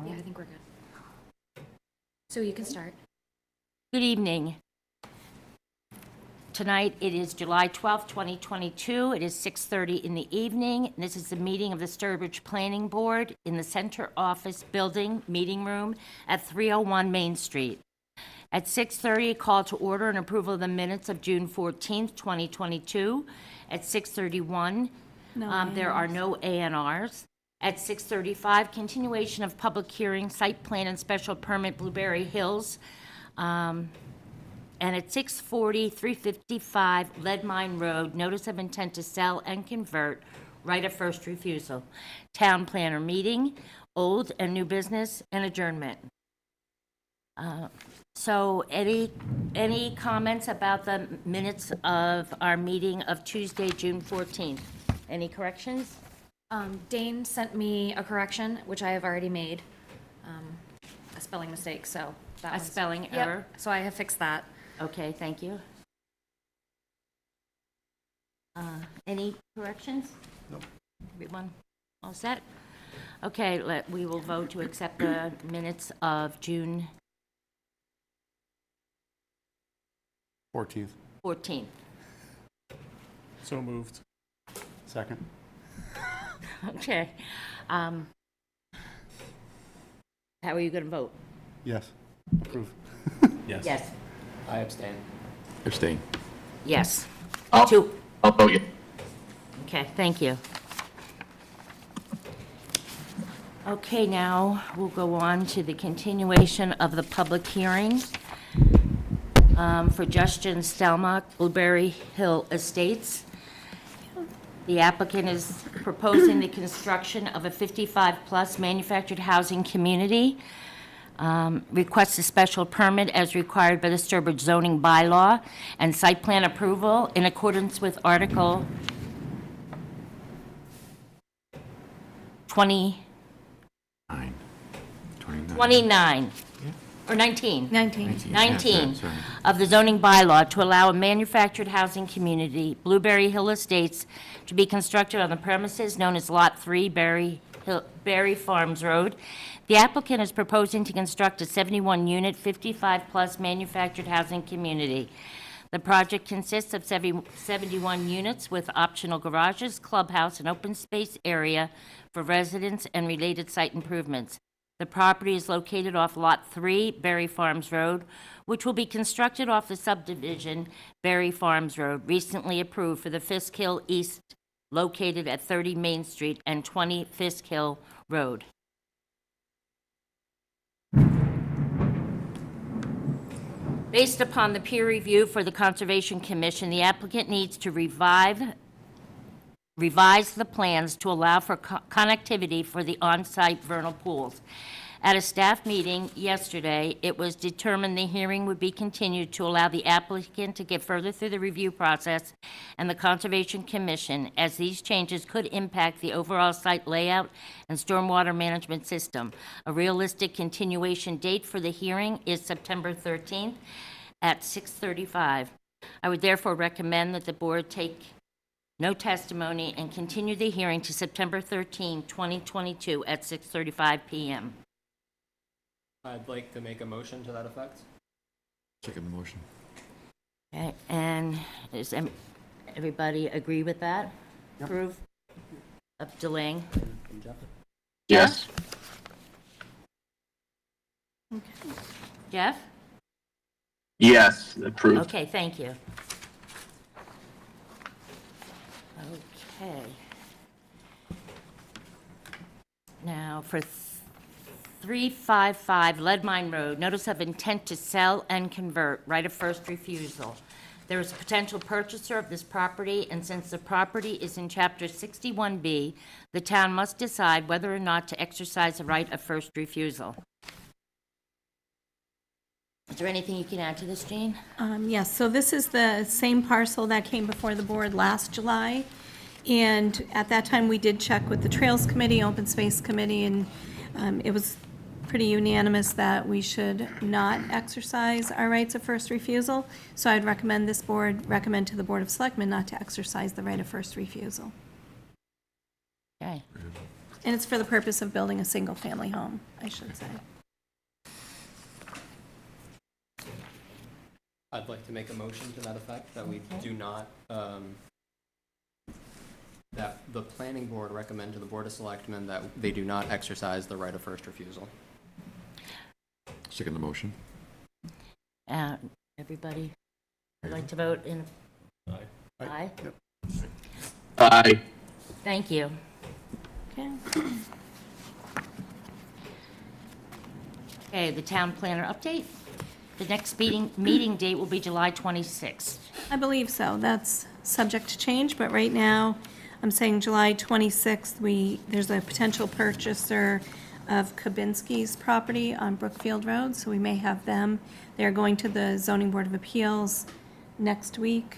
Yeah, I think we're good. So you can start. Good evening. Tonight, it is July 12th, 2022. It is 6:30 in the evening. This is the meeting of the Sturbridge Planning Board in the Center Office Building Meeting Room at 301 Main Street. At 6:30, a call to order and approval of the minutes of June 14th, 2022. At 6:31, there are no A&Rs. At 6:35, continuation of public hearing, site plan and special permit Blueberry Hills. And at 6:40, 355 Lead Mine Road, notice of intent to sell and convert, right of first refusal. Town planner meeting, old and new business, and adjournment. So any comments about the minutes of our meeting of Tuesday, June 14th? Any corrections? Dane sent me a correction, which I have already made, a spelling mistake, so that A was... spelling Yep, error? so I have fixed that. Okay, thank you. Any corrections? Nope. Everyone all set? Okay, we will vote to accept the minutes of June 14th. 14th. So moved. Second. Okay. How are you going to vote? Yes. Approve. Yes. Yes. I abstain. Abstain. Yes. I'll Two. vote yes. Okay, thank you. Okay, now we'll go on to the continuation of the public hearing for Justin Stelmach, Blueberry Hill Estates. The applicant is proposing the construction of a 55-plus manufactured housing community. Requests a special permit as required by the Sturbridge zoning bylaw and site plan approval in accordance with Article 29 or 19. 19 of the zoning bylaw to allow a manufactured housing community, Blueberry Hill Estates, to be constructed on the premises known as Lot 3, Berry Farms Road. The applicant is proposing to construct a 71-unit, 55-plus manufactured housing community. The project consists of 71 units with optional garages, clubhouse, and open space area for residents and related site improvements. The property is located off Lot 3, Berry Farms Road, which will be constructed off the subdivision Berry Farms Road, recently approved for the Fisk Hill East, located at 30 Main Street and 20 Fisk Hill Road. Based upon the peer review for the Conservation Commission, the applicant needs to revise the plans to allow for connectivity for the on-site vernal pools. At a staff meeting yesterday, it was determined the hearing would be continued to allow the applicant to get further through the review process and the Conservation Commission, as these changes could impact the overall site layout and stormwater management system. A realistic continuation date for the hearing is September 13th at 6:35. I would therefore recommend that the board take no testimony and continue the hearing to September 13, 2022 at 6:35 p.m. I'd like to make a motion to that effect. Second the motion. Okay, and does everybody agree with that? Yep. Approve of delaying? From Jeff? Yes. Jeff? Yes, approved. Okay, thank you. Okay. Now, for 355 Lead Mine Road, notice of intent to sell and convert, right of first refusal. There is a potential purchaser of this property, and since the property is in Chapter 61B, the town must decide whether or not to exercise the right of first refusal. Is there anything you can add to this, Jane? Yes, so this is the same parcel that came before the board last July. And at that time, we did check with the Trails Committee, Open Space Committee, and it was pretty unanimous that we should not exercise our rights of first refusal. So I'd recommend this board recommend to the Board of Selectmen not to exercise the right of first refusal. Okay. And it's for the purpose of building a single-family home, I should say. I'd like to make a motion to that effect, that we do not, that the planning board recommend to the Board of Selectmen that they do not exercise the right of first refusal. Second the motion. Everybody would like to vote in? Aye. Aye? Aye. Thank you. Okay. Okay, the town planner update. The next meeting date will be July 26th. I believe so. That's subject to change, but right now, I'm saying July 26th, there's a potential purchaser of Kabinski's property on Brookfield Road, so we may have them. They're going to the Zoning Board of Appeals next week,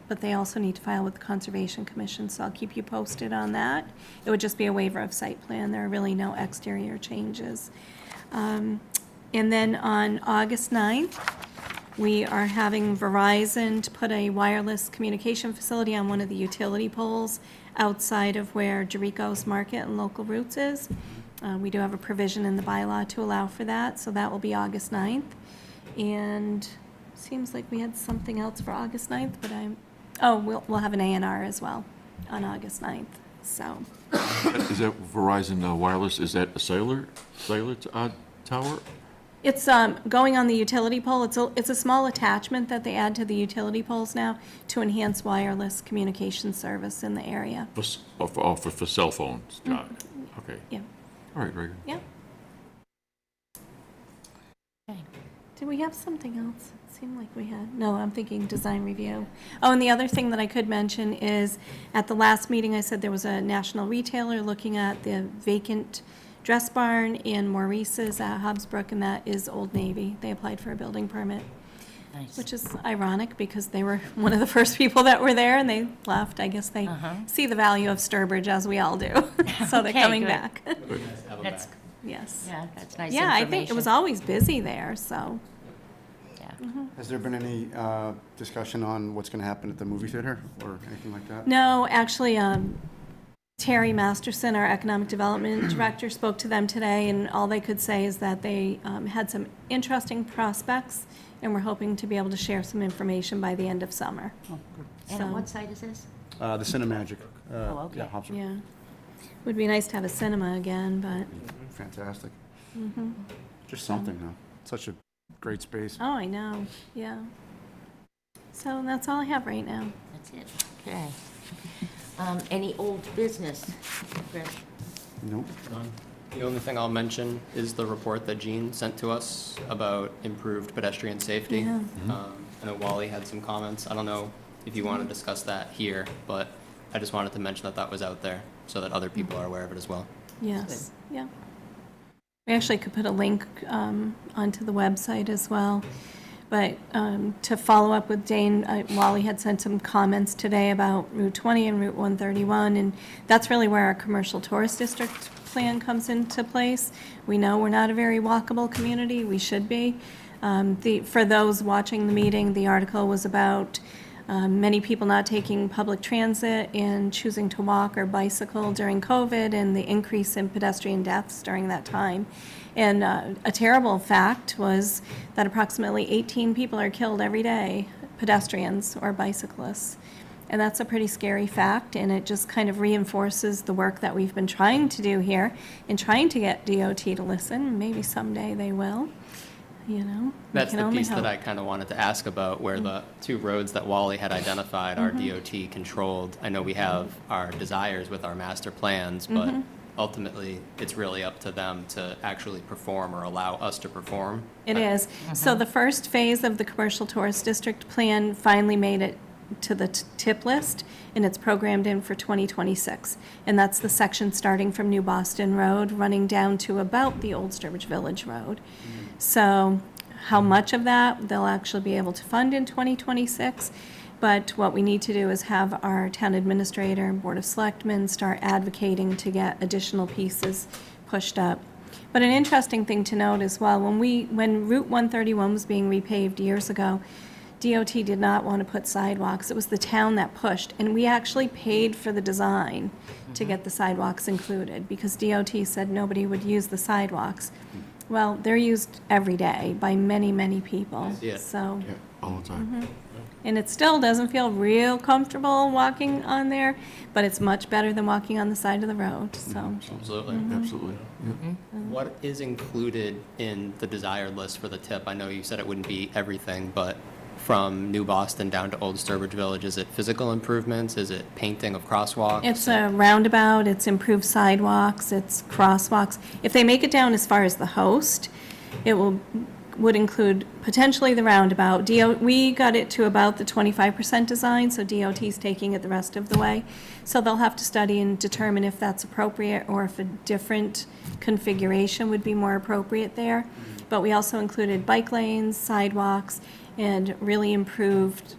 but they also need to file with the Conservation Commission, so I'll keep you posted on that. It would just be a waiver of site plan. There are really no exterior changes. And then on August 9th, we are having Verizon to put a wireless communication facility on one of the utility poles outside of where Jericho's Market and Local Roots is. We do have a provision in the bylaw to allow for that, so that will be August 9th. And seems like we had something else for August 9th, but we'll have an A&R as well on August 9th, so. Is that Verizon Wireless, is that a cellular tower? It's going on the utility pole. It's a small attachment that they add to the utility poles now to enhance wireless communication service in the area. For cell phones? Got it. Okay. Yeah. All right, very good. Yeah. Okay. Did we have something else? It seemed like we had. No, I'm thinking design review. Oh, and the other thing that I could mention is at the last meeting, I said there was a national retailer looking at the vacant Dress Barn in Maurice's at Hobbsbrook, and that is Old Navy. They applied for a building permit, Nice. which is ironic because they were one of the first people that were there and they left. I guess they see the value of Sturbridge, as we all do. So they're Okay, coming good. back. Nice to have them That's, back. Yes. yeah, that's nice Yeah, I information. think it was always busy there, so. Yeah. Has there been any discussion on what's going to happen at the movie theater or anything like that? No, actually, Terry Masterson, our Economic Development Director, spoke to them today, and all they could say is that they had some interesting prospects, and we're hoping to be able to share some information by the end of summer. And So- on what site is this? The Cinemagic. Oh, okay. Yeah, Hobson. Yeah. Would be nice to have a cinema again, but, Fantastic. Just something, though. Such a great space. oh, I know, yeah. So that's all I have right now. That's it. Okay. Any old business, Chris? Nope. None. The only thing I'll mention is the report that Jean sent to us about improved pedestrian safety. Yeah. I know Wally had some comments. I don't know if you want to discuss that here, but I just wanted to mention that that was out there so that other people are aware of it as well. Yes, yeah. We actually could put a link onto the website as well. But to follow up with Dane, Wally had sent some comments today about Route 20 and Route 131, and that's really where our commercial tourist district plan comes into place. We know we're not a very walkable community. We should be. For those watching the meeting, the article was about many people not taking public transit and choosing to walk or bicycle during COVID and the increase in pedestrian deaths during that time. And a terrible fact was that approximately 18 people are killed every day, pedestrians or bicyclists. And that's a pretty scary fact, and it just kind of reinforces the work that we've been trying to do here in trying to get DOT to listen. Maybe someday they will, you know. We That's can the only piece that hope. I kind of wanted to ask about, where the two roads that Wally had identified are DOT controlled. I know we have our desires with our master plans, but ultimately, it's really up to them to actually perform or allow us to perform. It is. So the first phase of the Commercial Tourist District Plan finally made it to the tip list, and it's programmed in for 2026. And that's the section starting from New Boston Road, running down to about the Old Sturbridge Village Road. So how much of that they'll actually be able to fund in 2026, but what we need to do is have our town administrator and Board of Selectmen start advocating to get additional pieces pushed up. But an interesting thing to note as well, when Route 131 was being repaved years ago, DOT did not want to put sidewalks. It was the town that pushed, and we actually paid for the design. to get the sidewalks included, because DOT said nobody would use the sidewalks. Well, they're used every day by many, many people, Yeah. so. Yeah, all the time. And it still doesn't feel real comfortable walking on there, but it's much better than walking on the side of the road, so. Absolutely. Absolutely. Yeah. What is included in the desired list for the tip? I know you said it wouldn't be everything, but from New Boston down to Old Sturbridge Village, is it physical improvements? Is it painting of crosswalks? It's a roundabout, it's improved sidewalks, it's crosswalks. If they make it down as far as the host, it would include potentially the roundabout. We got it to about the 25% design, so DOT's taking it the rest of the way. So they'll have to study and determine if that's appropriate or if a different configuration would be more appropriate there. But we also included bike lanes, sidewalks, and really improved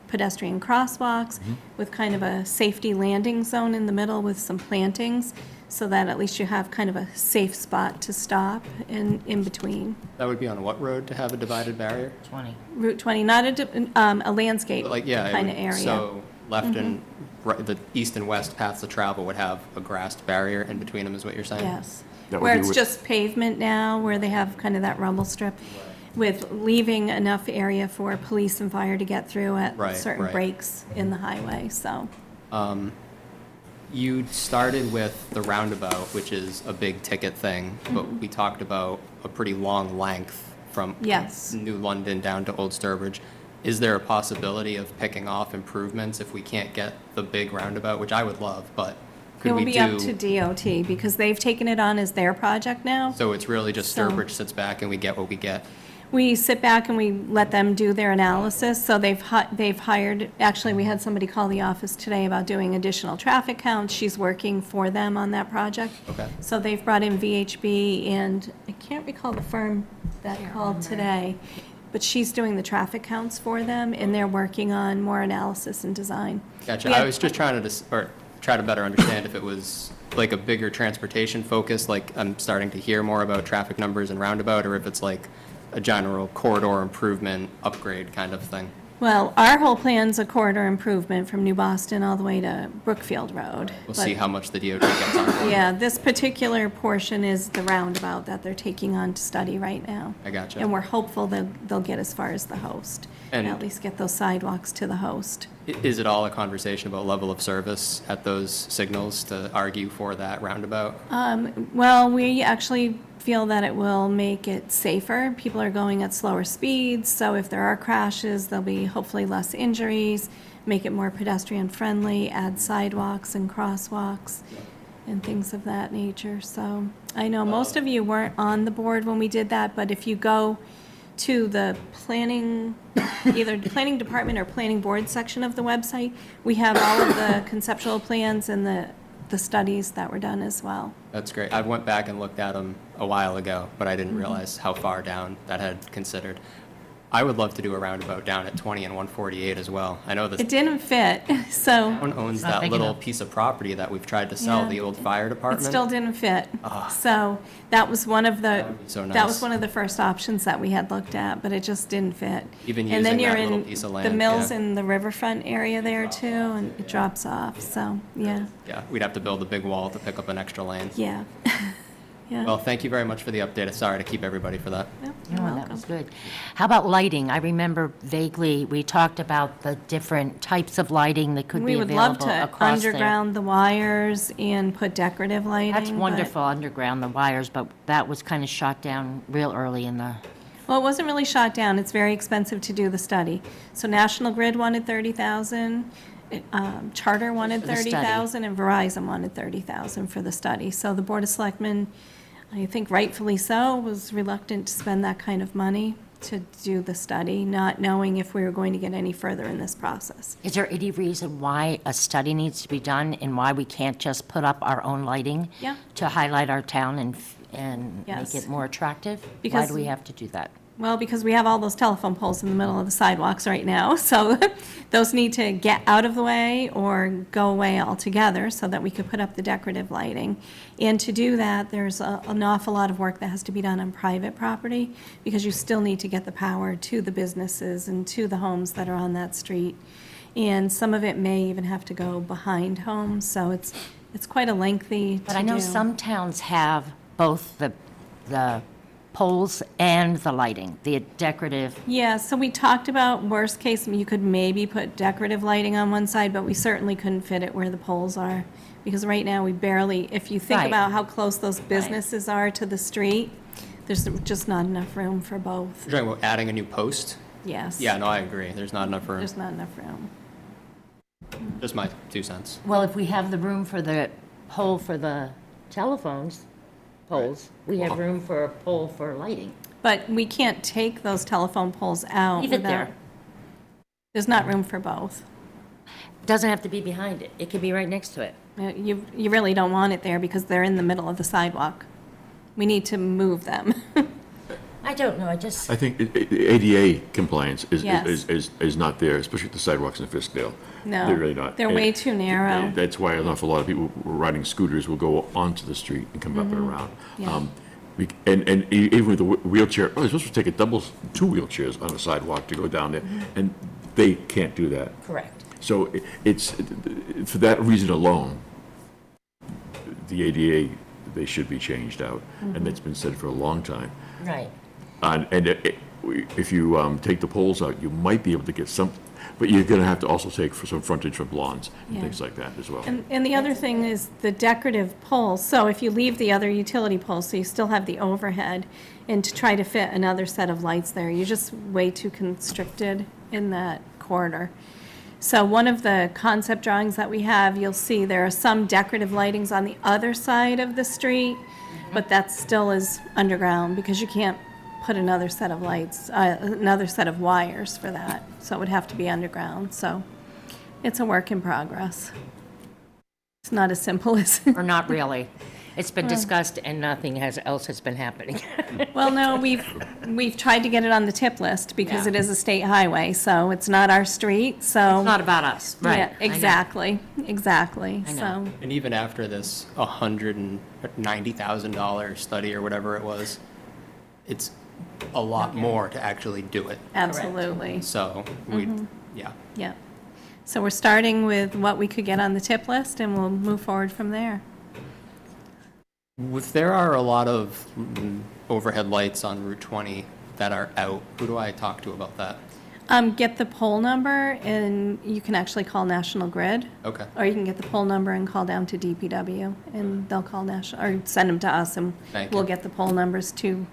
pedestrian crosswalks with kind of a safety landing zone in the middle with some plantings, so that at least you have kind of a safe spot to stop in between. That would be on what road to have a divided barrier? 20. Route 20, not a landscape Like, yeah. it kind of would- area. So left and, the east and west paths of travel would have a grassed barrier in between them, is what you're saying? Yes. That would Where be it's what- just pavement now, where they have kind of that rumble strip, with leaving enough area for police and fire to get through at Right, certain right. breaks in the highway, so. You started with the roundabout, which is a big ticket thing, but we talked about a pretty long length from Yes. New London down to Old Sturbridge. Is there a possibility of picking off improvements if we can't get the big roundabout, which I would love, but It could will we be up do? to DOT, because they've taken it on as their project now. So it's really just So- Sturbridge sits back and we get what we get? We sit back and we let them do their analysis, so they've hired, actually, we had somebody call the office today about doing additional traffic counts. She's working for them on that project. Okay. So they've brought in VHB, and I can't recall the firm that called today, but she's doing the traffic counts for them, and they're working on more analysis and design. Gotcha. We I had- was just trying to, try to better understand if it was like a bigger transportation focus, like I'm starting to hear more about traffic numbers and roundabout, or if it's like a general corridor improvement upgrade kind of thing. Well, our whole plan's a corridor improvement from New Boston all the way to Brookfield Road. We'll but- see how much the DOT gets on board. Yeah, this particular portion is the roundabout that they're taking on to study right now. I gotcha. And we're hopeful that they'll get as far as the host, and And- at least get those sidewalks to the host. Is it all a conversation about level of service at those signals to argue for that roundabout? Well, we actually feel that it will make it safer. People are going at slower speeds, so if there are crashes, there'll be hopefully less injuries, make it more pedestrian-friendly, add sidewalks and crosswalks and things of that nature. So I know most of you weren't on the board when we did that, but if you go to the planning, either the planning department or planning board section of the website, we have all of the conceptual plans and the studies that were done as well. That's great. I went back and looked at them a while ago, but I didn't realize how far down that had considered. I would love to do a roundabout down at 20 and 148 as well. I know the It didn't fit, so town owns not that big little enough. piece of property that we've tried to sell, Yeah. the old fire it department. still didn't fit. So that was one of the, would be so that was nice. one of the first options that we had looked at, but it just didn't fit. Even And then using you're that little in piece of the land, mills yeah. in the riverfront area there too, and it drops off, so, yeah, Yeah, we'd have to build a big wall to pick up an extra lane. yeah. Yeah. Well, thank you very much for the update. Sorry to keep everybody for that. Yep, Oh, You're that welcome. was good. How about lighting? I remember vaguely, we talked about the different types of lighting that could be We would love available to across there. underground the wires and put decorative lighting. That's but- wonderful, underground the wires, but that was kind of shot down real early in the, Well, it wasn't really shot down. It's very expensive to do the study. So National Grid wanted 30,000, Charter wanted For the study. 30,000, and Verizon wanted 30,000 for the study. So the Board of Selectmen, I think rightfully so, was reluctant to spend that kind of money to do the study, not knowing if we were going to get any further in this process. is there any reason why a study needs to be done and why we can't just put up our own lighting? Yeah. To highlight our town and Yes. make it more attractive? Why Because- do we have to do that? Well, because we have all those telephone poles in the middle of the sidewalks right now, so those need to get out of the way or go away altogether so that we could put up the decorative lighting. And to do that, there's an awful lot of work that has to be done on private property because you still need to get the power to the businesses and to the homes that are on that street. And some of it may even have to go behind homes, so it's It's quite a lengthy But I know to-do. some towns have both the poles and the lighting, the decorative. Yeah, so we talked about worst case, you could maybe put decorative lighting on one side, but we certainly couldn't fit it where the poles are. Because right now, we barely, if you think Right. about how close those businesses are to the street, there's just not enough room for both. You're talking about adding a new post? Yes. Yeah, no, I agree. There's not enough room. There's not enough room. Just my 2 cents. Well, if we have the room for the pole for the telephones, poles, we have room for a pole for lighting. But we can't take those telephone poles out Leave it without. there. There's not room for both. Doesn't have to be behind it. It could be right next to it. You really don't want it there because they're in the middle of the sidewalk. We need to move them. I don't know, I just, I think ADA compliance Yes. is not there, especially at the sidewalks in Fiskdale. No, They're really not. they're way too narrow. That's why an awful lot of people riding scooters will go onto the street and come up and around. Mm-hmm. Yeah. And even with the wheelchair, they're supposed to take two wheelchairs on a sidewalk to go down there, Mm-hmm. and they can't do that. correct. So it's, for that reason alone, the ADA, they should be changed out, Mm-hmm. and that's been said for a long time. Right. If you take the poles out, you might be able to get some, but you're going to have to also take for some frontage from lawns and Yeah. things like that as well. And the other thing is the decorative poles. So if you leave the other utility poles, so you still have the overhead, and to try to fit another set of lights there, you're just way too constricted in that corridor. So one of the concept drawings that we have, you'll see there are some decorative lightings on the other side of the street, but that still is underground because you can't put another set of lights, another set of wires for that. So it would have to be underground. So it's a work in progress. It's not as simple as, Or not really. It's been discussed and nothing else has been happening. well, no, we've tried to get it on the tip list because Yeah. it is a state highway, so it's not our street, so. It's not about us, right? Yeah, I know. exactly, exactly, I know. so. And even after this $190,000 study or whatever it was, it's a lot more to actually do it. Absolutely, So we, yeah. yeah. So we're starting with what we could get on the tip list, and we'll move forward from there. If there are a lot of overhead lights on Route 20 that are out, who do I talk to about that? Get the poll number, and you can actually call National Grid. Okay. Or you can get the poll number and call down to DPW, and they'll call National, or send them to us, and Thank we'll you. get the poll numbers to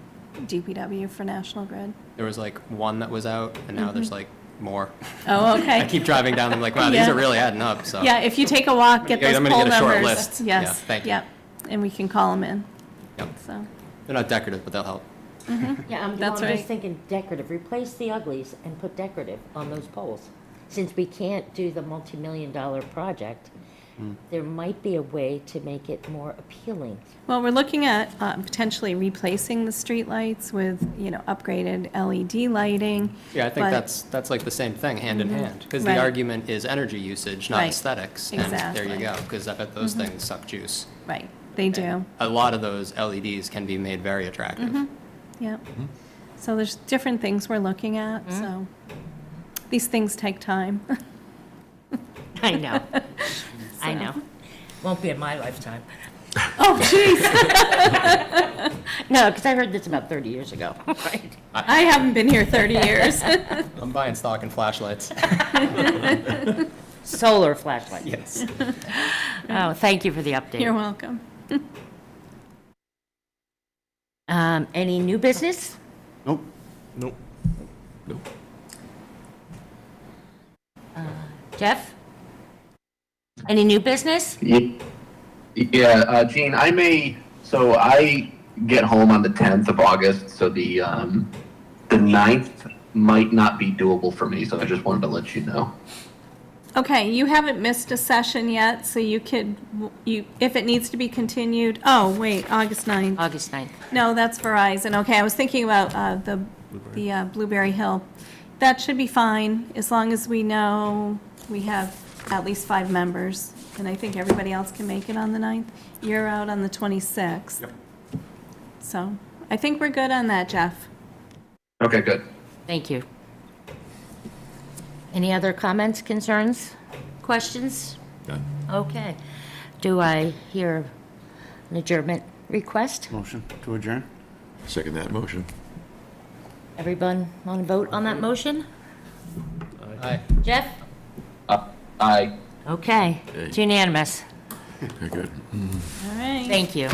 DPW for National Grid. There was like one that was out, and now there's like more. Oh, okay. I keep driving down, I'm like, wow, these Yeah. are really adding up, so. Yeah, if you take a walk, get Yeah, those I'm gonna poll get a short numbers. list. Yeah, Yes, thank you. yep, and we can call them in, Yep. so. They're not decorative, but they'll help. Yeah, I'm That's just right. thinking decorative. Replace the uglies and put decorative on those poles. Since we can't do the multi-million-dollar project, there might be a way to make it more appealing. Well, we're looking at potentially replacing the streetlights with, upgraded LED lighting. Yeah, I think but- that's like the same thing, hand in hand, because Right. the argument is energy usage, not Right. aesthetics. And there Exactly. you go, because I bet those things suck juice. Right, they do, A lot of those LEDs can be made very attractive. yep. So there's different things we're looking at, so these things take time. I know. I know. Won't be in my lifetime. Oh, jeez, No, because I heard this about 30 years ago. Right. I haven't been here 30 years. I'm buying stock in flashlights. Solar flashlight. Yes. Oh, thank you for the update. You're welcome. Any new business? Nope. Nope. Jeff? Any new business? Yeah, Gene, so I get home on the 10th of August, so the 9th might not be doable for me, so I just wanted to let you know. Okay, you haven't missed a session yet, so you could, if it needs to be continued, oh, wait, August 9th. August 9th. No, that's Verizon. Okay, I was thinking about the Blueberry Hill. That should be fine, as long as we know we have at least 5 members, and I think everybody else can make it on the 9th. You're out on the 26th. Yep. So, I think we're good on that, Jeff. Okay, good. Thank you. Any other comments, concerns, questions? Done. Okay. Do I hear an adjournment request? Motion to adjourn? Second that motion. Everyone want to vote on that motion? Aye. Jeff? Aye. Okay, it's unanimous. Okay, good. All right. Thank you.